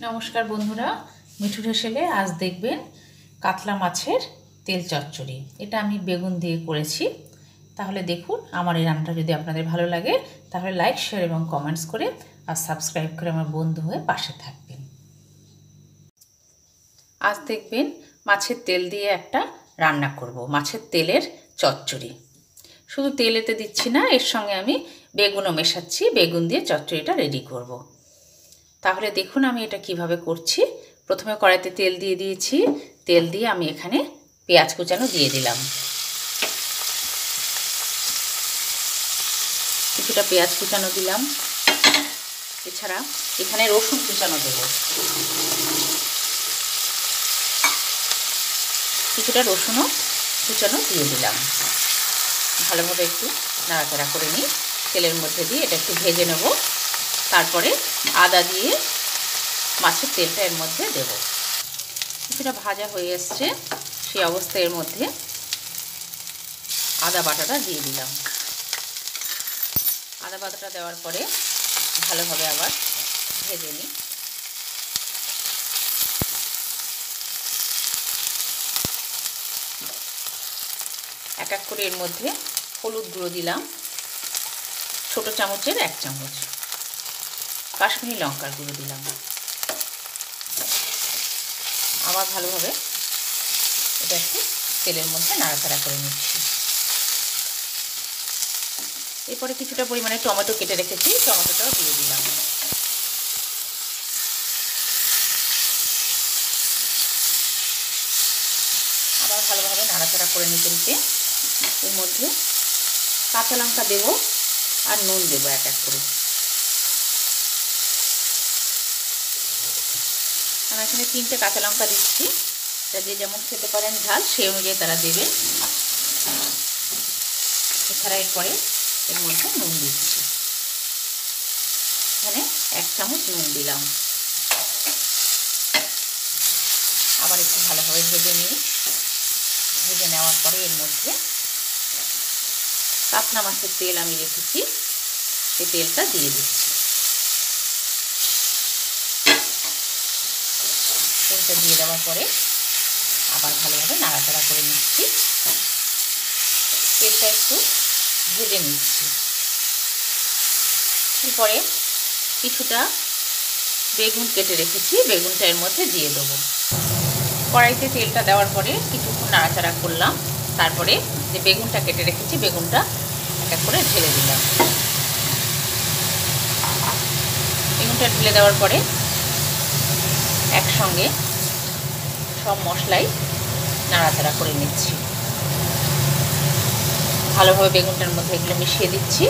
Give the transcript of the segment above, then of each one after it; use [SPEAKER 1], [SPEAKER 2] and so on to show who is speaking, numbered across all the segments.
[SPEAKER 1] নমস্কার বন্ধুরা, মিঠুর হেসেলে আজ দেখবেন কাতলা মাছের তেল চচ্চড়ি। এটা আমি বেগুন দিয়ে করেছি। তাহলে দেখুন, আমার এই রান্নাটা যদি আপনাদের ভালো লাগে তাহলে লাইক, শেয়ার এবং কমেন্টস করে আর সাবস্ক্রাইব করে আমার বন্ধু হয়ে পাশে থাকবেন। আজ দেখবেন মাছের তেল দিয়ে একটা রান্না করব, মাছের তেলের চচ্চড়ি। শুধু তেলেতে দিচ্ছি না, এর সঙ্গে আমি বেগুনও মেশাচ্ছি। বেগুন দিয়ে চচ্চড়িটা রেডি করব। তাহলে দেখুন আমি এটা কিভাবে করছি। প্রথমে কড়াইতে তেল দিয়ে দিয়েছি। তেল দিয়ে আমি এখানে পেঁয়াজ কুচানো দিয়ে দিলাম। কিছুটা পেঁয়াজ কুচানো দিলাম। এছাড়া এখানে রসুন কুচানো দেব। কিছুটা রসুনও কুচানো দিয়ে দিলাম। ভালোভাবে একটু নাড়াচাড়া করে নিই। তেলের মধ্যে দিয়ে এটা একটু ভেজে নেব। তারপরে আদা দিয়ে মাছের তেলটা এর মধ্যে দেব। কিছুটা ভাজা হয়ে এসছে, সেই অবস্থায় এর মধ্যে আদা বাটাটা দিয়ে দিলাম। আদা বাটাটা দেওয়ার পরে ভালোভাবে আবার ভেজে নিই। এক এক করে এর মধ্যে হলুদ গুঁড়ো দিলাম, ছোট চামচের 1 চামচ। কাশ্মীরি লঙ্কার গুঁড়ো দিলাম। আবার ভালোভাবে এটা একটু তেলের মধ্যে নাড়াচাড়া করে নিচ্ছি। এরপরে কিছুটা পরিমাণে টমেটো কেটে রেখেছি, টমেটোটাও দিয়ে দিলাম। আবার ভালোভাবে নাড়াচাড়া করে নিতে নিতে এর মধ্যে কাঁচা লঙ্কা দেব আর নুন দেবো এক এক করে। আমি এখানে 3টে কাঁচা লঙ্কা দিচ্ছি। যে যেমন খেতে পারেন ঝাল, সেই অনুযায়ী তারা দেবেন। এছাড়া এরপরে এর মধ্যে নুন দিচ্ছি। এখানে 1 চামচ নুন দিলাম। আবার একটু ভালোভাবে ভেজে নিই। ভেজে নেওয়ার পরে এর মধ্যে কাতলা মাছের তেল আমি রেখেছি, সেই তেলটা দিয়ে দিচ্ছি। তেলটা দিয়ে দেওয়ার পরে আবার ভালোভাবে নাড়াচাড়া করে নিচ্ছি। তেলটা একটু ভেজে নিচ্ছি। এরপরে কিছুটা বেগুন কেটে রেখেছি, বেগুনটা এর মধ্যে দিয়ে দেবো। কড়াইতে তেলটা দেওয়ার পরে কিছুক্ষণ নাড়াচাড়া করলাম। তারপরে যে বেগুনটা কেটে রেখেছি, বেগুনটা এক এক করে ঢেলে দিলাম। বেগুনটা ঢেলে দেওয়ার পরে একসঙ্গে সব মশলাই নাড়াচাড়া করে নিচ্ছি। ভালোভাবে বেগুনটার মধ্যে এগুলো মিশিয়ে দিচ্ছি।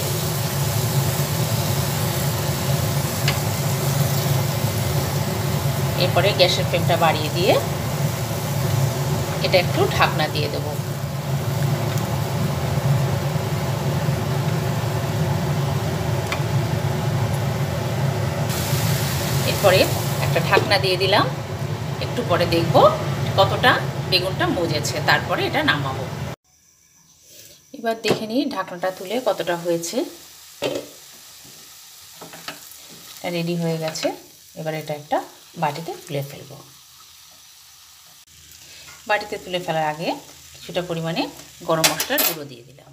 [SPEAKER 1] এরপরে গ্যাসের ফ্লেমটা বাড়িয়ে দিয়ে এটা একটু ঢাকনা দিয়ে দেব। এরপরে একটা ঢাকনা দিয়ে দিলাম। একটু পরে দেখব কতটা বেগুনটা মজেছে, তারপরে এটা নামাবো। এবার দেখে নিই ঢাকনাটা তুলে কতটা হয়েছে। এটা রেডি হয়ে গেছে। এবার এটা একটা বাটিতে তুলে ফেলবো। বাটিতে তুলে ফেলার আগে কিছুটা পরিমাণে গরম মশলার গুঁড়ো দিয়ে দিলাম।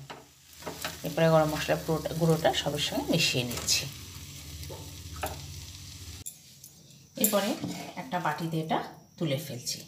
[SPEAKER 1] এরপরে গরম মশলার গুঁড়োটা সবের সঙ্গে মিশিয়ে নিচ্ছি। এরপরে একটা বাটিতে এটা তুলে ফেলছি।